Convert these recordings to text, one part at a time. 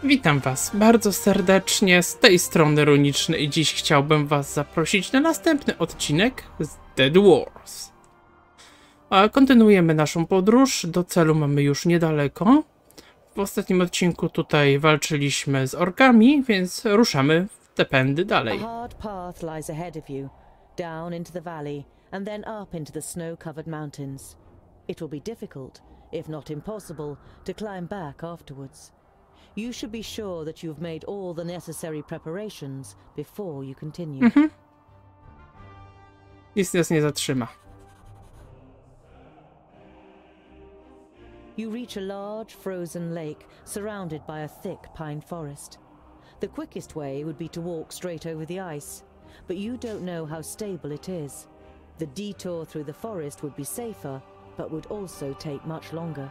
Witam was bardzo serdecznie, z tej strony Runiczny i dziś chciałbym was zaprosić na następny odcinek z The Dwarves. A kontynuujemy naszą podróż, do celu mamy już niedaleko. W ostatnim odcinku tutaj walczyliśmy z orkami, więc ruszamy w te pędy dalej. A hard path lies ahead of you, down into the valley and then up into the snow-covered mountains. It will be difficult, if not impossible, to climb back afterwards. You should be sure that you've made all the necessary preparations before you continue. Nic nas nie zatrzyma. You reach a large frozen lake surrounded by a thick pine forest. The quickest way would be to walk straight over the ice, but you don't know how stable it is. The detour through the forest would be safer, but would also take much longer.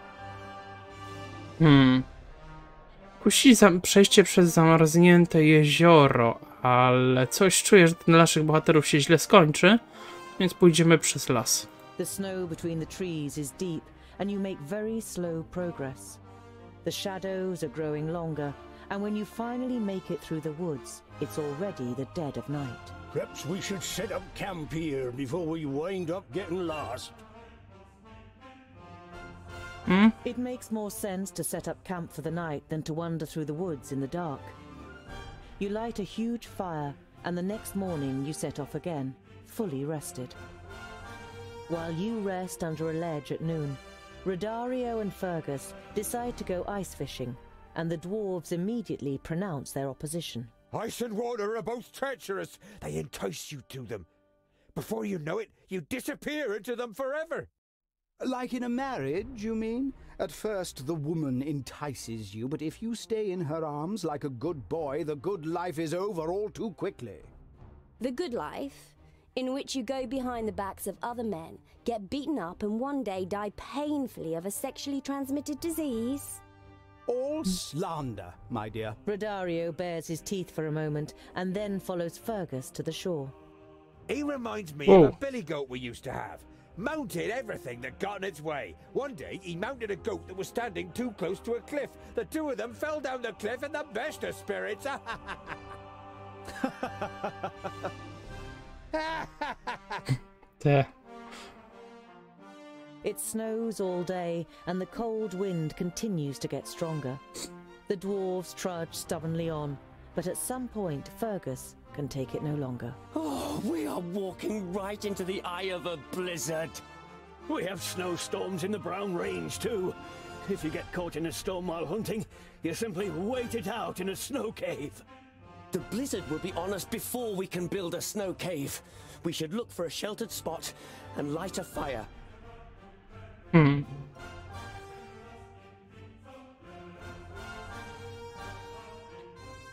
Kusi przejście przez zamarznięte jezioro, ale coś czuję, że dla naszych bohaterów się źle skończy, więc pójdziemy przez las. The snow between the trees is deep, and you make very slow progress. The shadows are growing longer, and when you finally make it through the woods, it's already the dead of night. Perhaps we should set up camp here before we wind up getting lost. It makes more sense to set up camp for the night than to wander through the woods in the dark. You light a huge fire, and the next morning you set off again, fully rested. While you rest under a ledge at noon, Rodario and Fergus decide to go ice fishing, and the dwarves immediately pronounce their opposition. Ice and water are both treacherous. They entice you to them. Before you know it, you disappear into them forever. Like in a marriage, you mean? At first the woman entices you, but if you stay in her arms like a good boy, the good life is over all too quickly. The good life, in which you go behind the backs of other men, get beaten up and one day die painfully of a sexually transmitted disease. All slander, my dear. Rodario bares his teeth for a moment, and then follows Fergus to the shore. He reminds me Whoa. of a billy goat we used to have. Mounted everything that got in its way. One day, he mounted a goat that was standing too close to a cliff. The two of them fell down the cliff in the best of spirits. Te. It snows all day, and the cold wind continues to get stronger. The dwarves trudge stubbornly on, but at some point, Fergus can take it no longer. Oh, we are walking right into the eye of a blizzard. We have snowstorms in the Brown Range too. If you get caught in a storm while hunting, you simply wait it out in a snow cave. The blizzard will be on us before we can build a snow cave. We should look for a sheltered spot and light a fire.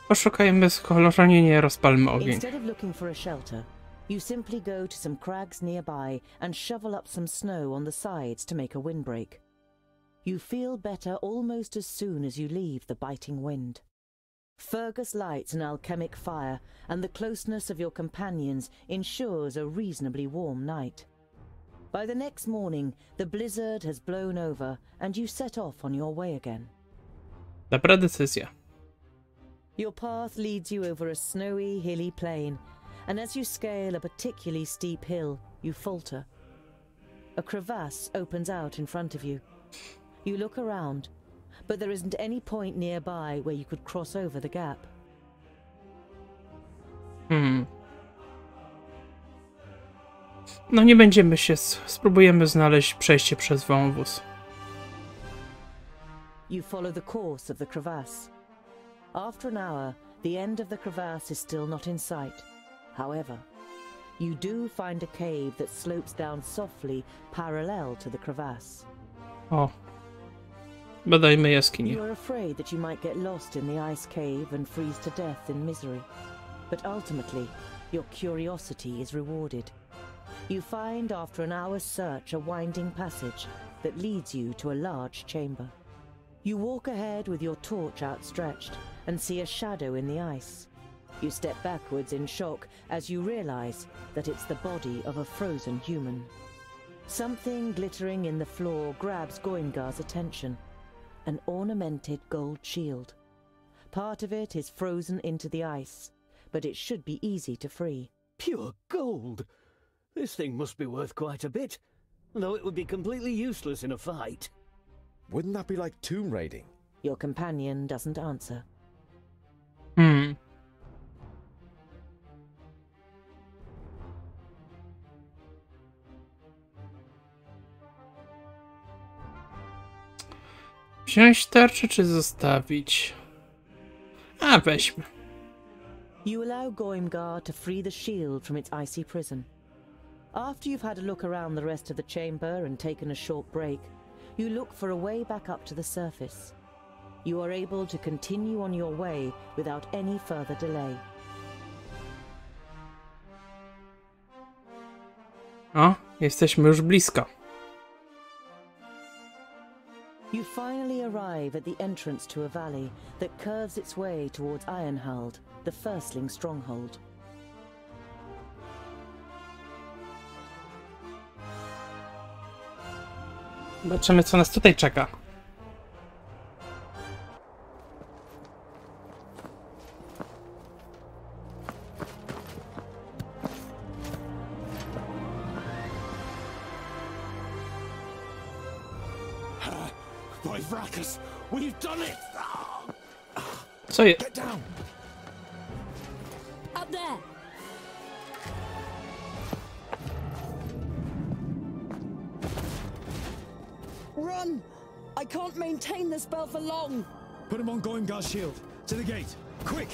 Poszukajmy schronienia, rozpalmy ogień. Instead of looking for a shelter, you simply go to some crags nearby and shovel up some snow on the sides to make a windbreak. You feel better almost as soon as you leave the biting wind. Fergus lights an alchemic fire, and the closeness of your companions ensures a reasonably warm night. By the next morning, the blizzard has blown over, and you set off on your way again. Dobra decyzja. Your path leads you over a snowy, hilly plain, and as you scale a particularly steep hill, you falter. A crevasse opens out in front of you. You look around, but there isn't any point nearby where you could cross over the gap. No nie będziemy się... Spróbujemy znaleźć przejście przez wąwóz. You follow the course of the crevasse. After an hour, the end of the crevasse is still not in sight. However, you do find a cave that slopes down softly parallel to the crevasse. O. Badajmy jaskinię. You are afraid that you might get lost in the ice cave and freeze to death in misery. But ultimately, your curiosity is rewarded. You find after an hour's search a winding passage that leads you to a large chamber. You walk ahead with your torch outstretched and see a shadow in the ice. You step backwards in shock as you realize that it's the body of a frozen human. Something glittering in the floor grabs Goingar's attention. An ornamented gold shield. Part of it is frozen into the ice, but it should be easy to free. Pure gold! This thing must be worth quite a bit, though it would be completely useless in a fight. Wouldn't that be like tomb raiding? Your companion doesn't answer. Wziąć tarczę czy zostawić? A, weźmy. You allow Goimgar to free the shield from its icy prison. After you've had a look around the rest of the chamber and taken a short break, you look for a way back up to the surface. You are able to continue on your way without any further delay. O, jesteśmy już blisko. You finally arrive at the entrance to a valley that curves its way towards Ironhold, the firstling stronghold. Zobaczymy, co nas tutaj czeka. By Vracus, we've done it! Co jest? Get down! Up there! Run! I can't maintain the spell for long! Put him on Goimgar's shield. To the gate. Quick!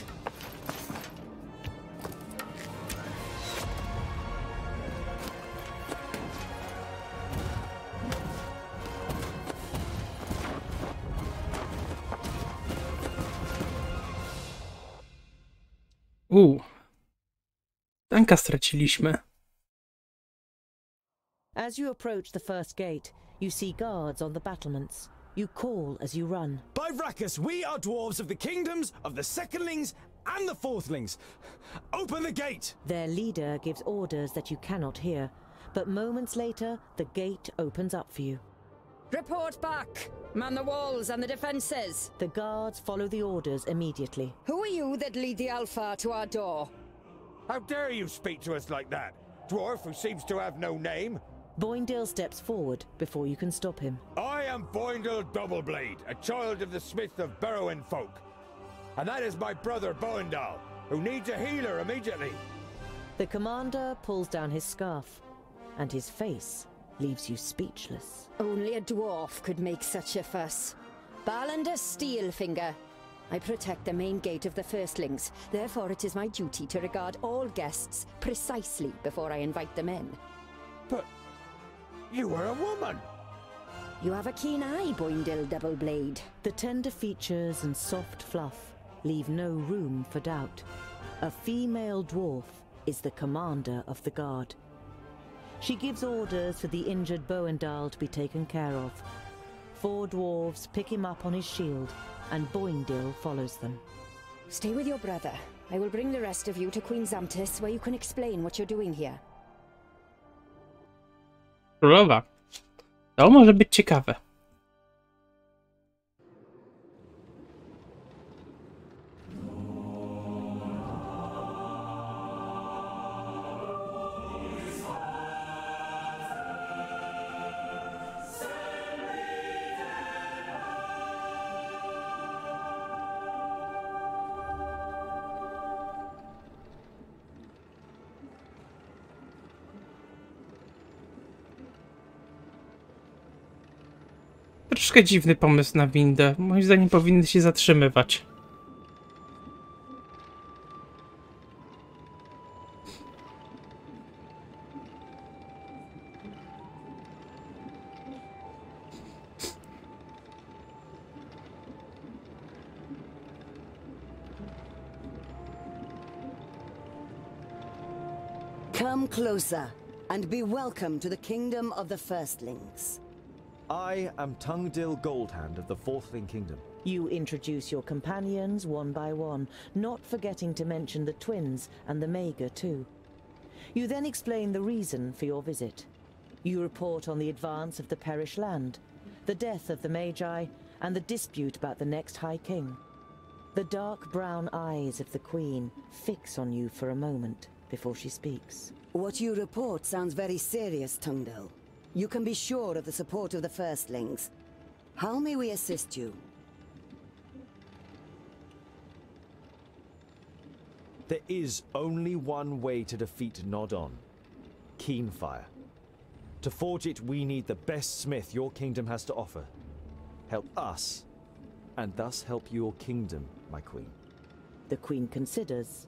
Tanka straciliśmy. As you approach the first gate, you see guards on the battlements. You call as you run. By Vracus, we are dwarves of the kingdoms of the secondlings and the fourthlings. Open the gate! Their leader gives orders that you cannot hear, but moments later, the gate opens up for you. Report back! Man the walls and the defences! The guards follow the orders immediately. Who are you that lead the Alpha to our door? How dare you speak to us like that? Dwarf who seems to have no name? Boindale steps forward before you can stop him. I am Boindale Doubleblade, a child of the smith of Burrowing folk. And that is my brother Boindale, who needs a healer immediately. The commander pulls down his scarf, and his face leaves you speechless. Only a dwarf could make such a fuss. Ballander Steelfinger. I protect the main gate of the firstlings, therefore it is my duty to regard all guests precisely before I invite them in. But you are a woman. You have a keen eye, Boindale Doubleblade. The tender features and soft fluff leave no room for doubt. A female dwarf is the commander of the guard. She gives orders for the injured Boindale to be taken care of. 4 dwarves pick him up on his shield, and Boindale follows them. Stay with your brother. I will bring the rest of you to Queen Zamtis, where you can explain what you're doing here. Królowa. To może być ciekawe. Troszkę dziwny pomysł na windę. Moim zdaniem powinny się zatrzymywać. Come closer and be welcome to the kingdom of the firstlings. I am Tungdila Goldhand of the Fourthling Kingdom. You introduce your companions one by one, not forgetting to mention the twins and the Mager too. You then explain the reason for your visit. You report on the advance of the Perish land, the death of the Magi, and the dispute about the next High King. The dark brown eyes of the Queen fix on you for a moment before she speaks. What you report sounds very serious, Tungdil. You can be sure of the support of the firstlings. How may we assist you? There is only one way to defeat Nodon. Keenfire. To forge it, we need the best smith your kingdom has to offer. Help us, and thus help your kingdom, my queen. The Queen considers,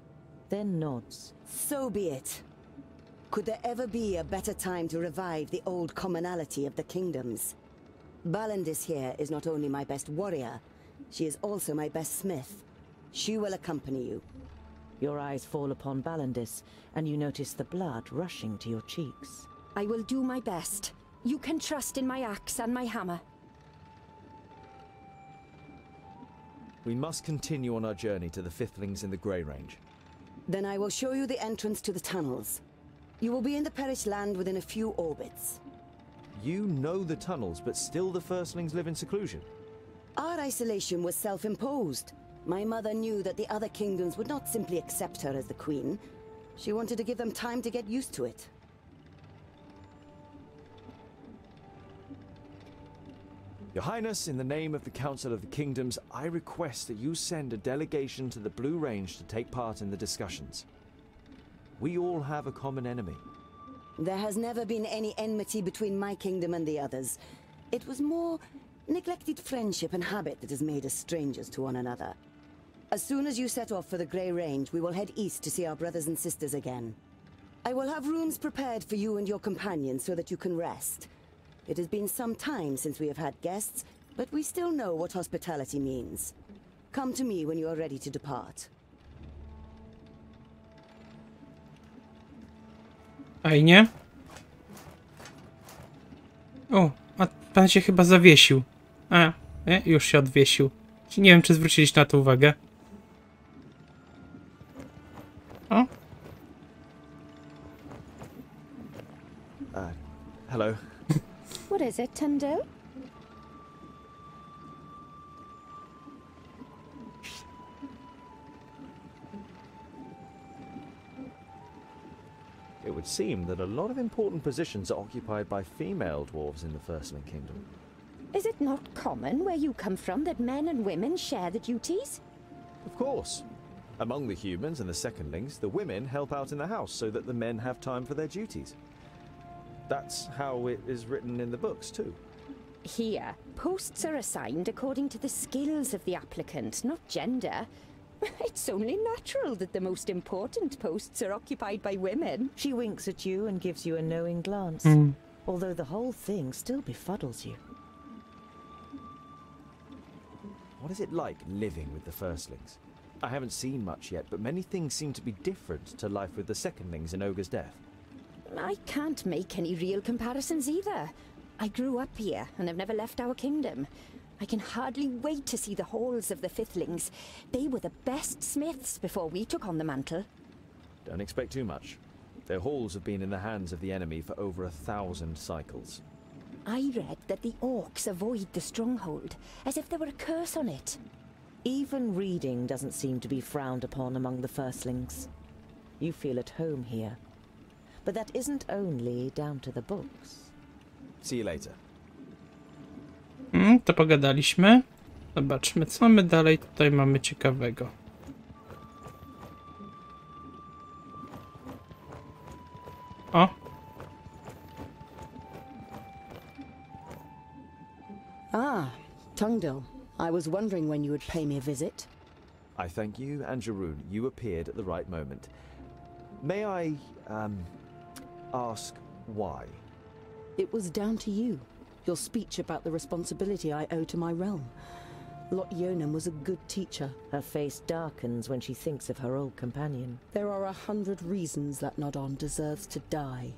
then nods. So be it. Could there ever be a better time to revive the old commonality of the kingdoms? Balandis here is not only my best warrior, she is also my best smith. She will accompany you. Your eyes fall upon Balandis, and you notice the blood rushing to your cheeks. I will do my best. You can trust in my axe and my hammer. We must continue on our journey to the Fifthlings in the Grey Range. Then I will show you the entrance to the tunnels. You will be in the Perish land within a few orbits. You know the tunnels, but still the Firstlings live in seclusion. Our isolation was self-imposed. My mother knew that the other kingdoms would not simply accept her as the queen. She wanted to give them time to get used to it. Your Highness, in the name of the Council of the Kingdoms, I request that you send a delegation to the Blue Range to take part in the discussions. We all have a common enemy. There has never been any enmity between my kingdom and the others. It was more neglected friendship and habit that has made us strangers to one another. As soon as you set off for the Grey Range, we will head east to see our brothers and sisters again. I will have rooms prepared for you and your companions so that you can rest. It has been some time since we have had guests, but we still know what hospitality means. Come to me when you are ready to depart. Fajnie. O, a pan się chyba zawiesił. A, nie, już się odwiesił. Nie wiem, czy zwróciliście na to uwagę. O. Hello. What is it, Tungdil? It would seem that a lot of important positions are occupied by female dwarves in the Firstling Kingdom. Is it not common where you come from that men and women share the duties? Of course. Among the humans and the secondlings, the women help out in the house so that the men have time for their duties. That's how it is written in the books, too. Here, posts are assigned according to the skills of the applicant, not gender. It's only natural that the most important posts are occupied by women. She winks at you and gives you a knowing glance, although the whole thing still befuddles you. What is it like living with the Firstlings? I haven't seen much yet, but many things seem to be different to life with the Secondlings in Ogre's Death. I can't make any real comparisons either. I grew up here and have never left our kingdom. I can hardly wait to see the halls of the Fifthlings. They were the best smiths before we took on the mantle. Don't expect too much. Their halls have been in the hands of the enemy for over 1,000 cycles. I read that the orcs avoid the stronghold, as if there were a curse on it. Even reading doesn't seem to be frowned upon among the Firstlings. You feel at home here. But that isn't only down to the books. See you later. To pogadaliśmy. Zobaczmy, co my dalej tutaj mamy ciekawego. O! Ah, Tungdil. I was wondering when you would pay me a visit. I thank you, and Jeroen. You appeared at the right moment. May I, ask why? It was down to you. Your speech about the responsibility I owe to my realm. Lot Yonan was a good teacher. Her face darkens when she thinks of her old companion. There are 100 reasons that Nodon deserves to die.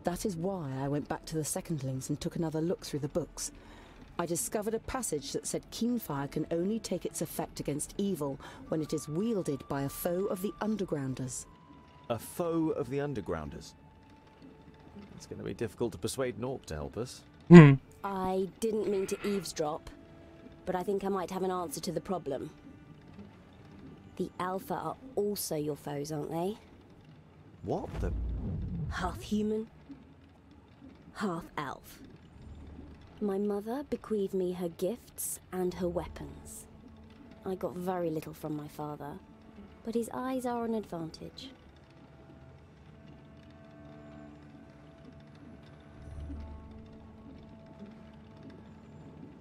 That is why I went back to the Secondlings and took another look through the books. I discovered a passage that said Keenfire can only take its effect against evil when it is wielded by a foe of the Undergrounders. A foe of the Undergrounders? It's going to be difficult to persuade an orc to help us. I didn't mean to eavesdrop, but I think I might have an answer to the problem. The Alpha are also your foes, aren't they? What the? Half human, half elf. My mother bequeathed me her gifts and her weapons. I got very little from my father, but his eyes are an advantage.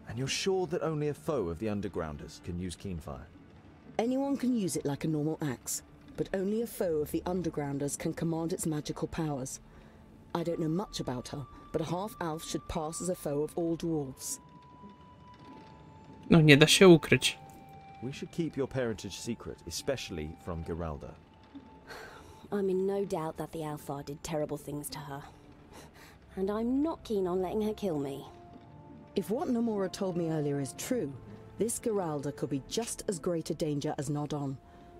And you're sure that only a foe of the Undergrounders can use Keenfire? Anyone can use it like a normal axe, but only a foe of the Undergrounders can command its magical powers. I don't know much about her, but a half-elf should pass as a foe of all dwarves. No, nie da się ukryć. We should keep your parentage secret, especially from Geralda. I'm in no doubt that the Alpha did terrible things to her. And I'm not keen on letting her kill me. If what Nomura told me earlier is true, this Geralda could be just as great a danger as Nod-On.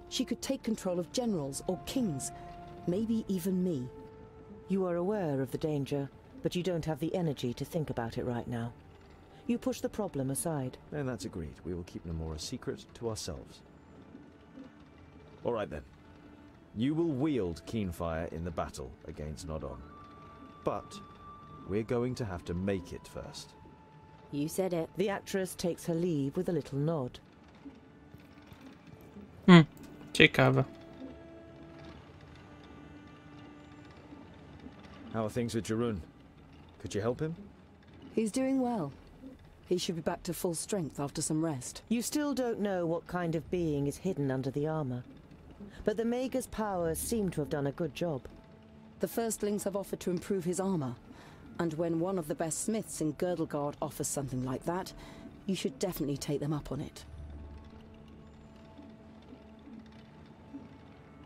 She could take control of generals or kings, maybe even me. You are aware of the danger, but you don't have the energy to think about it right now. You push the problem aside. Then that's agreed. We will keep Nomura's secret to ourselves. All right then. You will wield Keenfire in the battle against Nod-On. But we're going to have to make it first. You said it. The actress takes her leave with a little nod. Ciekawe. How are things with Jarun? Could you help him? He's doing well. He should be back to full strength after some rest. You still don't know what kind of being is hidden under the armor, but the Mager's powers seem to have done a good job. The firstlings have offered to improve his armor, and when one of the best smiths in Girdlegard offers something like that, you should definitely take them up on it.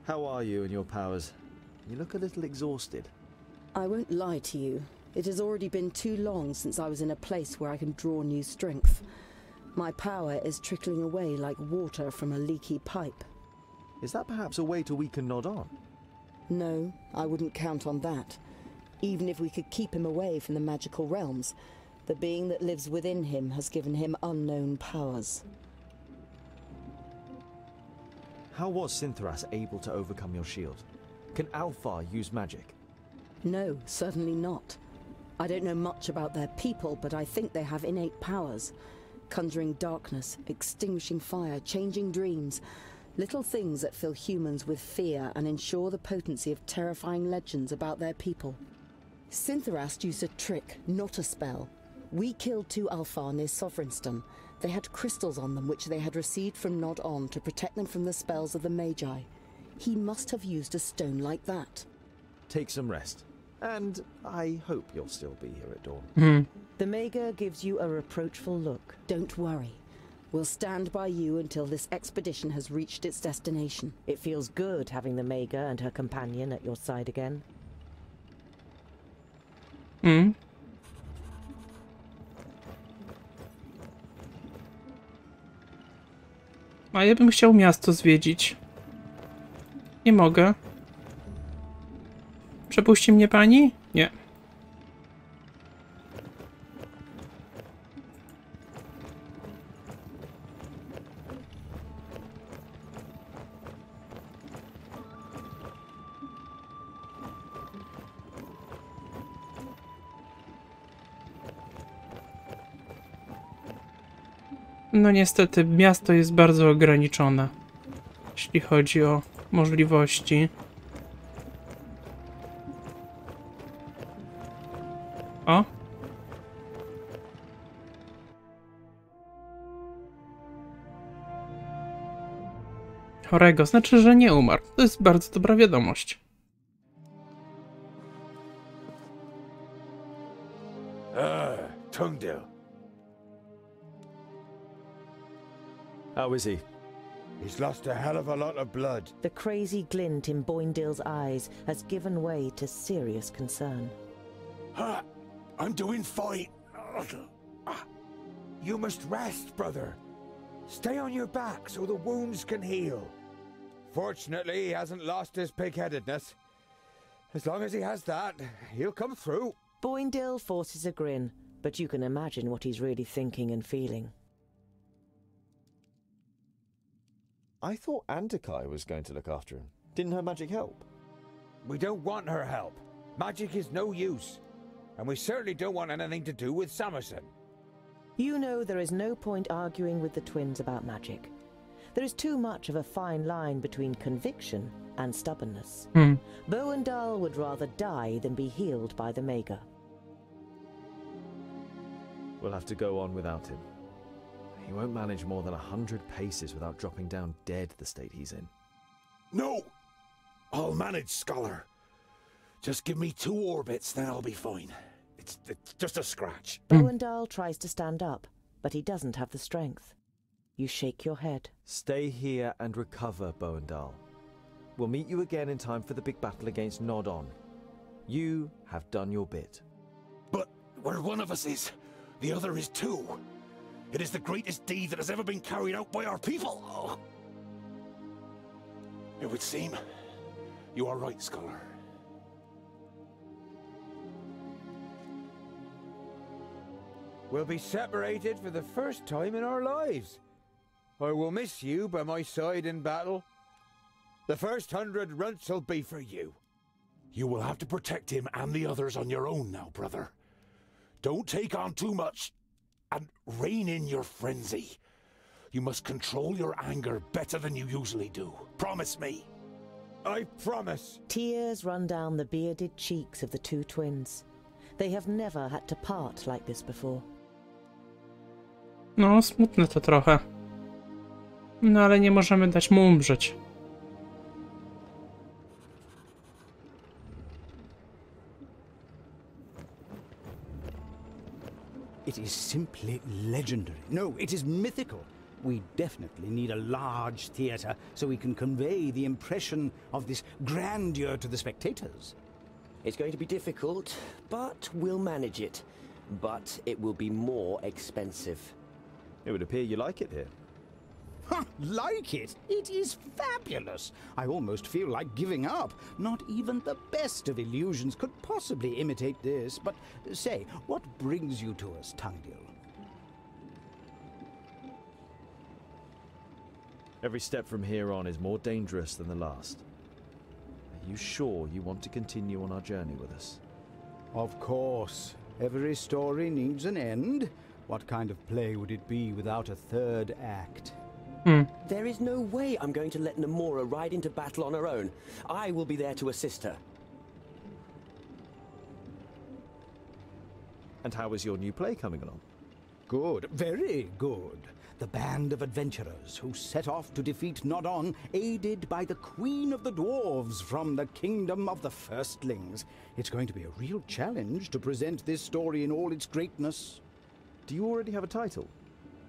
How are you and your powers? You look a little exhausted. I won't lie to you. It has already been too long since I was in a place where I can draw new strength. My power is trickling away like water from a leaky pipe. Is that perhaps a way to weaken Nod-On? No, I wouldn't count on that. Even if we could keep him away from the magical realms, the being that lives within him has given him unknown powers. How was Sinthras able to overcome your shield? Can Alfar use magic? No, certainly not. I don't know much about their people, but I think they have innate powers. Conjuring darkness, extinguishing fire, changing dreams. Little things that fill humans with fear and ensure the potency of terrifying legends about their people. Sinthras used a trick, not a spell. We killed 2 Alfar near Sovereignstone. They had crystals on them which they had received from Nod-On to protect them from the spells of the Magi. He must have used a stone like that. Take some rest. And I hope you'll still be here at dawn. The Mager gives you a reproachful look. Don't worry. We'll stand by you until this expedition has reached its destination. It feels good having the Mager and her companion at your side again. A ja bym chciał miasto zwiedzić. Nie mogę. Przepuści mnie pani? Nie. No niestety, miasto jest bardzo ograniczone, jeśli chodzi o możliwości. O! Chorego, znaczy, że nie umarł. To jest bardzo dobra wiadomość. Tungdila. How is he? He's lost a hell of a lot of blood. The crazy glint in Boindale's eyes has given way to serious concern. I'm doing fine. You must rest, brother. Stay on your back so the wounds can heal. Fortunately, he hasn't lost his pig-headedness. As long as he has that, he'll come through. Boindale forces a grin, but you can imagine what he's really thinking and feeling. I thought Antikai was going to look after him. Didn't her magic help? We don't want her help. Magic is no use. And we certainly don't want anything to do with Samerson. You know there is no point arguing with the twins about magic. There is too much of a fine line between conviction and stubbornness. Boendal would rather die than be healed by the Maga. We'll have to go on without him. He won't manage more than 100 paces without dropping down dead the state he's in. No! I'll manage, Scholar. Just give me 2 orbits, then I'll be fine. It's just a scratch. Boendal tries to stand up, but he doesn't have the strength. You shake your head. Stay here and recover, Boendal. We'll meet you again in time for the big battle against Nodon. You have done your bit. But where one of us is, the other is too. It is the greatest deed that has ever been carried out by our people. Oh. It would seem you are right, Scholar. We'll be separated for the first time in our lives. I will miss you by my side in battle. The first 100 runts will be for you. You will have to protect him and the others on your own now, brother. Don't take on too much, and rein in your frenzy. You must control your anger better than you usually do. Promise me. I promise. Tears run down the bearded cheeks of the two twins. They have never had to part like this before. No, smutne to trochę. No, ale nie możemy dać mu umrzeć. It is simply legendary. No, it is mythical. We definitely need a large theatre so we can convey the impression of this grandeur to the spectators. It's going to be difficult, but we'll manage it. But it will be more expensive. It would appear you like it here. Ha! Like it? It is fabulous! I almost feel like giving up. Not even the best of illusions could possibly imitate this. But say, what brings you to us, Tungdila? Every step from here on is more dangerous than the last. Are you sure you want to continue on our journey with us? Of course. Every story needs an end. What kind of play would it be without a third act? There is no way I'm going to let Namora ride into battle on her own. I will be there to assist her. And how is your new play coming along? Good, very good. The band of adventurers who set off to defeat Nodon, aided by the Queen of the Dwarves from the Kingdom of the Firstlings. It's going to be a real challenge to present this story in all its greatness. Do you already have a title?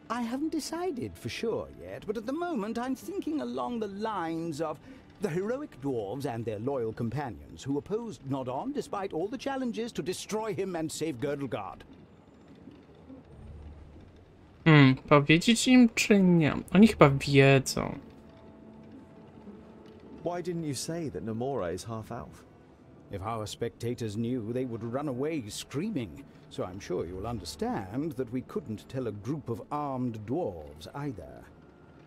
I haven't decided for sure yet, but at the moment I'm thinking along the lines of the heroic dwarves and their loyal companions who opposed Nodon despite all the challenges to destroy him and save Girdlegard. Powiedzieć im czy nie? Oni chyba wiedzą. Why didn't you say that Namora is half elf? If our spectators knew, they would run away screaming. So I'm sure you'll understand that we couldn't tell a group of armed dwarves either.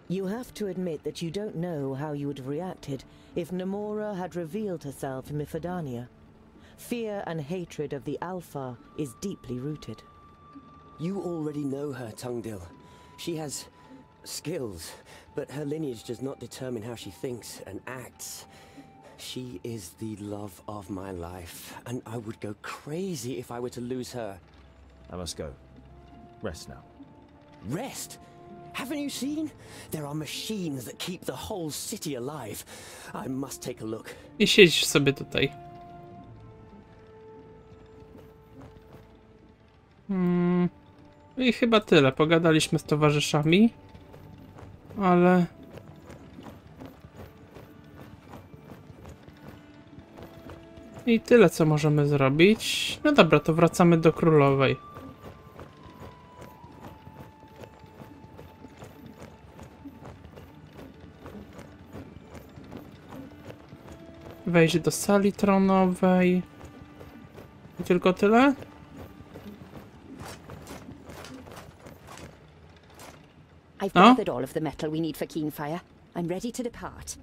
You have to admit that you don't know how you would have reacted if Namora had revealed herself in Mifadania. Fear and hatred of the Alpha is deeply rooted. You already know her, Tungdila. She has skills, but her lineage does not determine how she thinks and acts. She is the love of my life, and I would go crazy if I were to lose her. I must go. Rest now. Rest? Haven't you seen? There are machines that keep the whole city alive. I must take a look. I siedź sobie tutaj. I chyba tyle. Pogadaliśmy z towarzyszami. Ale... I tyle, co możemy zrobić. No dobra, to wracamy do Królowej. Wejść do sali tronowej. I tylko tyle? I've gathered all of the metal we need for Keenfire. I'm ready to depart.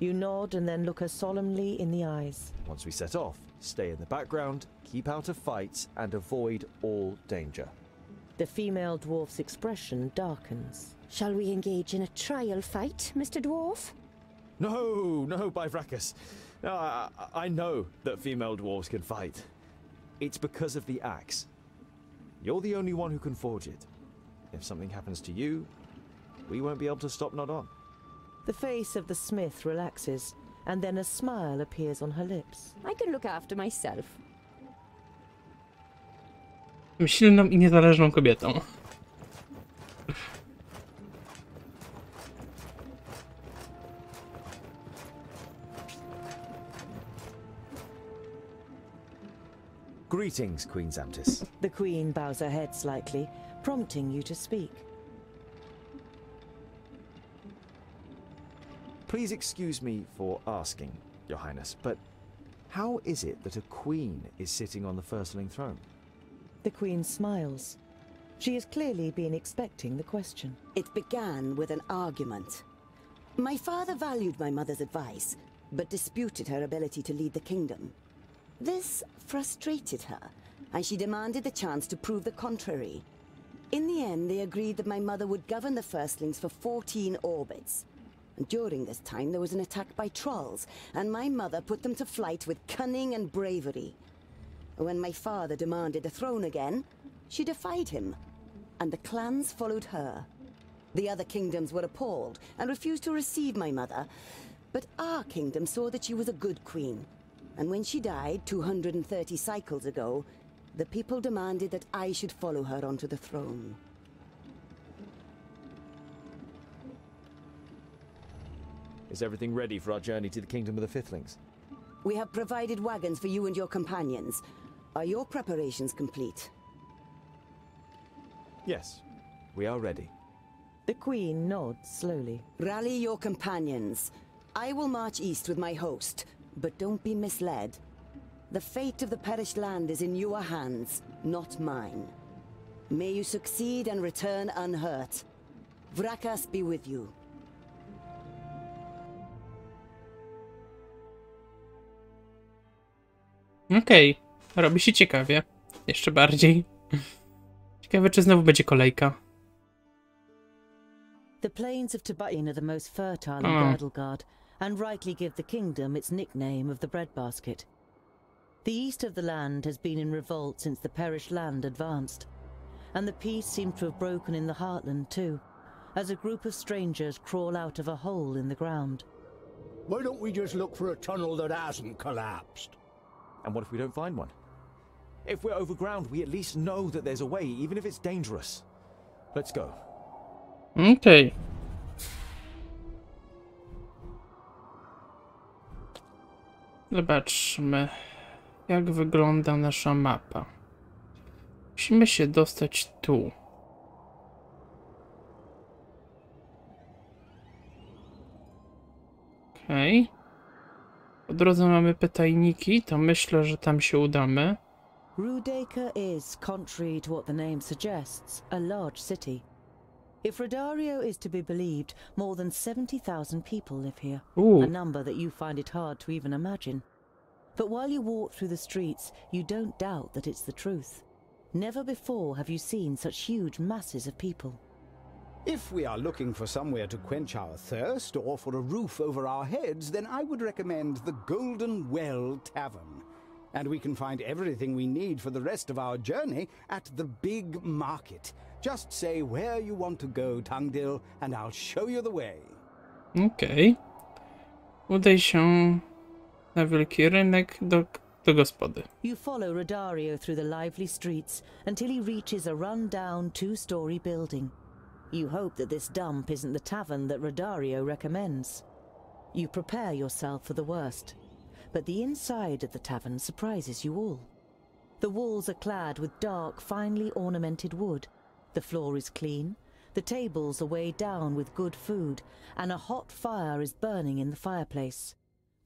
You nod and then look her solemnly in the eyes. Once we set off, stay in the background, keep out of fights, and avoid all danger. The female dwarf's expression darkens. Shall we engage in a trial fight, Mr. Dwarf? No, Bifracus. No, I know that female dwarves can fight. It's because of the axe. You're the only one who can forge it. If something happens to you, we won't be able to stop Nodon. The face of the smith relaxes, and then a smile appears on her lips. I can look after myself. Silną i niezależną kobietą. Greetings, Queen Zamtis. The queen bows her head slightly, prompting you to speak. Please excuse me for asking, Your Highness, but how is it that a queen is sitting on the firstling throne? The queen smiles. She has clearly been expecting the question. It began with an argument. My father valued my mother's advice, but disputed her ability to lead the kingdom. This frustrated her, and she demanded the chance to prove the contrary. In the end, they agreed that my mother would govern the firstlings for 14 orbits. And during this time, there was an attack by trolls, and my mother put them to flight with cunning and bravery. When my father demanded the throne again, she defied him, and the clans followed her. The other kingdoms were appalled and refused to receive my mother, but our kingdom saw that she was a good queen. And when she died 230 cycles ago, the people demanded that I should follow her onto the throne. Is everything ready for our journey to the Kingdom of the Fifthlings? We have provided wagons for you and your companions. Are your preparations complete? Yes, we are ready. The queen nods slowly. Rally your companions. I will march east with my host, but don't be misled. The fate of the perished land is in your hands, not mine. May you succeed and return unhurt. Vrakas be with you. Okej, robi się ciekawie. Jeszcze bardziej. Ciekawe, czy znowu będzie kolejka. The plains of Tibetan are the most fertile in Girdlegard, and rightly give the kingdom its nickname of the breadbasket. The east of the land has been in revolt since the perished land advanced, and the peace seems to have broken in the heartland too, as a group of strangers crawl out of a hole in the ground. Why don't we just look for a tunnel that hasn't collapsed? And what if we don't find one? If we're overground, we at least know that there's a way, even if it's dangerous. Let's go. Okej. Zobaczmy, jak wygląda nasza mapa. Musimy się dostać tu. Okej. Po drodze mamy pytajniki, to myślę, że tam się udamy. Rudacre is, contrary to what the name suggests, a large city. If Rodario is to be believed, more than 70,000 people live here, a number that you find it hard to even imagine. But while you walk through the streets, you don't doubt that it's the truth. Never before have you seen such huge masses of people. If we are looking for somewhere to quench our thirst or for a roof over our heads, then I would recommend the Golden Well Tavern. And we can find everything we need for the rest of our journey at the big market. Just say where you want to go, Tungdil, and I'll show you the way. Okej. Udaj się na wielki rynek do gospody. You follow Rodario through the lively streets until he reaches a run-down two-story building. You hope that this dump isn't the tavern that Rodario recommends. You prepare yourself for the worst, but the inside of the tavern surprises you all. The walls are clad with dark, finely ornamented wood. The floor is clean, the tables are weighed down with good food, and a hot fire is burning in the fireplace.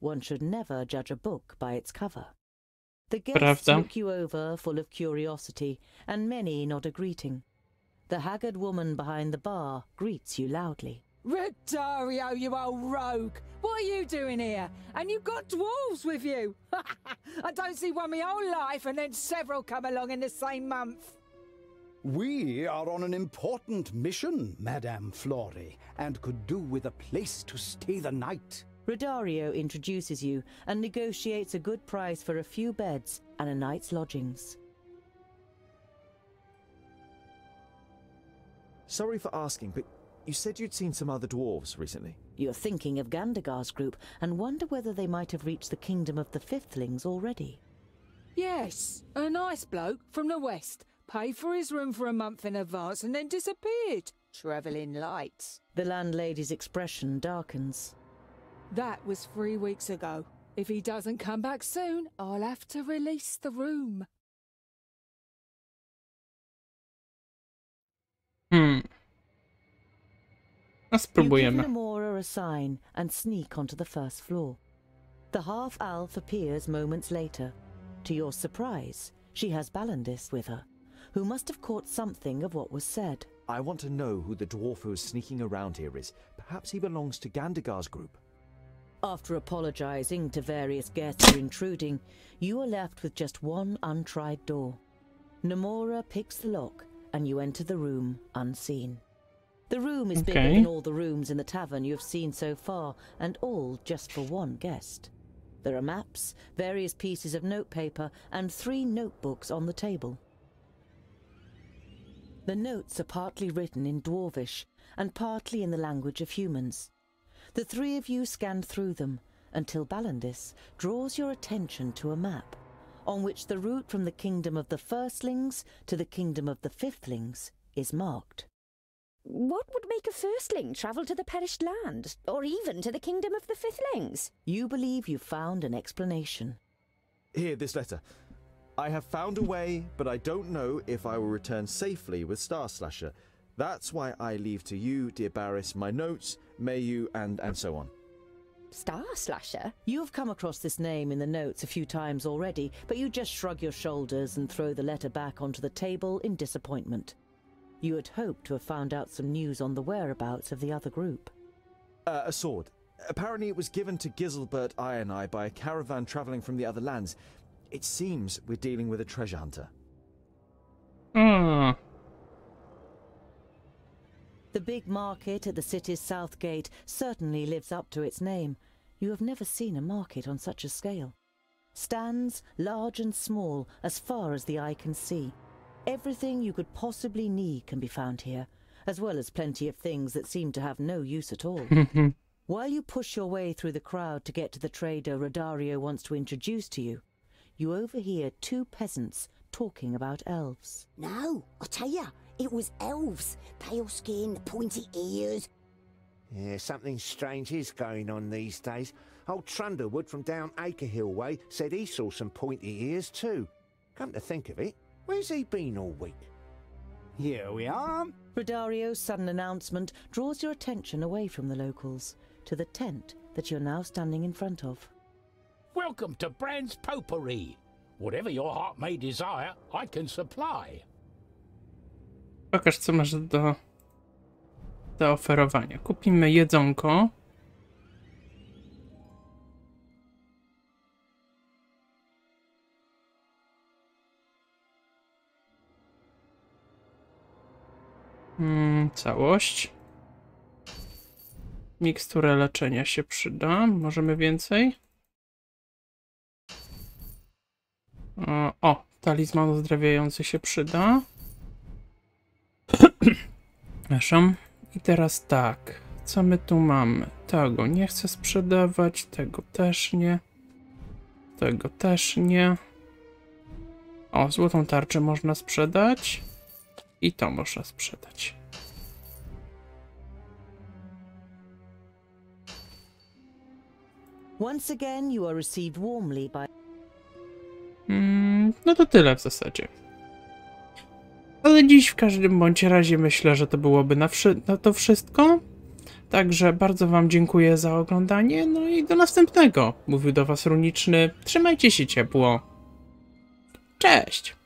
One should never judge a book by its cover. The guests look you over, full of curiosity, and many nod a greeting. The haggard woman behind the bar greets you loudly. Redario, you old rogue! What are you doing here? And you've got dwarves with you! I don't see one my whole life and then several come along in the same month. We are on an important mission, Madame Flori, and could do with a place to stay the night. Redario introduces you and negotiates a good price for a few beds and a night's lodgings. Sorry for asking, but you said you'd seen some other dwarves recently. You're thinking of Gandagar's group and wonder whether they might have reached the kingdom of the Fifthlings already. Yes, a nice bloke from the west. Paid for his room for a month in advance and then disappeared. Travelling lights. The landlady's expression darkens. That was 3 weeks ago. If he doesn't come back soon, I'll have to release the room. Spróbujemy. You give Namora a sign and sneak onto the first floor. The half-elf appears moments later. To your surprise, she has Balandis with her, who must have caught something of what was said. I want to know who the dwarf who is sneaking around here is. Perhaps he belongs to Gandagar's group. After apologizing to various guests for intruding, you are left with just one untried door. Namora picks the lock, and you enter the room unseen. The room is bigger than all the rooms in the tavern you have seen so far, and all just for one guest. There are maps, various pieces of notepaper, and 3 notebooks on the table. The notes are partly written in Dwarvish, and partly in the language of humans. The 3 of you scan through them, until Balandis draws your attention to a map, on which the route from the kingdom of the Firstlings to the kingdom of the Fifthlings is marked. What would make a firstling travel to the perished land, or even to the kingdom of the Fifthlings? You believe you found an explanation. Here, this letter. I have found a way, but I don't know if I will return safely with Star Slasher. That's why I leave to you, dear Barris, my notes, may you, and so on. Star Slasher? You have come across this name in the notes a few times already, but you just shrug your shoulders and throw the letter back onto the table in disappointment. You had hoped to have found out some news on the whereabouts of the other group. A sword. Apparently it was given to Giselbert I and I by a caravan travelling from the other lands. It seems we're dealing with a treasure hunter. The big market at the city's south gate certainly lives up to its name. You have never seen a market on such a scale. Stands, large and small, as far as the eye can see. Everything you could possibly need can be found here, as well as plenty of things that seem to have no use at all. While you push your way through the crowd to get to the trader Redario wants to introduce to you, you overhear 2 peasants talking about elves. No, I tell ya, it was elves. Pale skin, pointy ears. Yeah, something strange is going on these days. Old Trundlewood from down Acrehill way said he saw some pointy ears too. Come to think of it, where's he been all week? Here we are. Redario's sudden announcement draws your attention away from the locals, to the tent that you're now standing in front of. Welcome to Brand's Potpourri. Whatever your heart may desire, I can supply. Pokaż, co masz do zaoferowania. Kupimy jedzonko. Całość. Miksturę leczenia się przyda. Możemy więcej? O, talizman uzdrawiający się przyda. Naszym. I teraz tak. Co my tu mamy? Tego nie chcę sprzedawać. Tego też nie. Tego też nie. O, złotą tarczę można sprzedać. I to można sprzedać. Once again you are received warmly by... No to tyle w zasadzie. Ale dziś w każdym bądź razie myślę, że to byłoby na to wszystko. Także bardzo wam dziękuję za oglądanie. No i do następnego. Mówił do was Runiczny. Trzymajcie się ciepło. Cześć!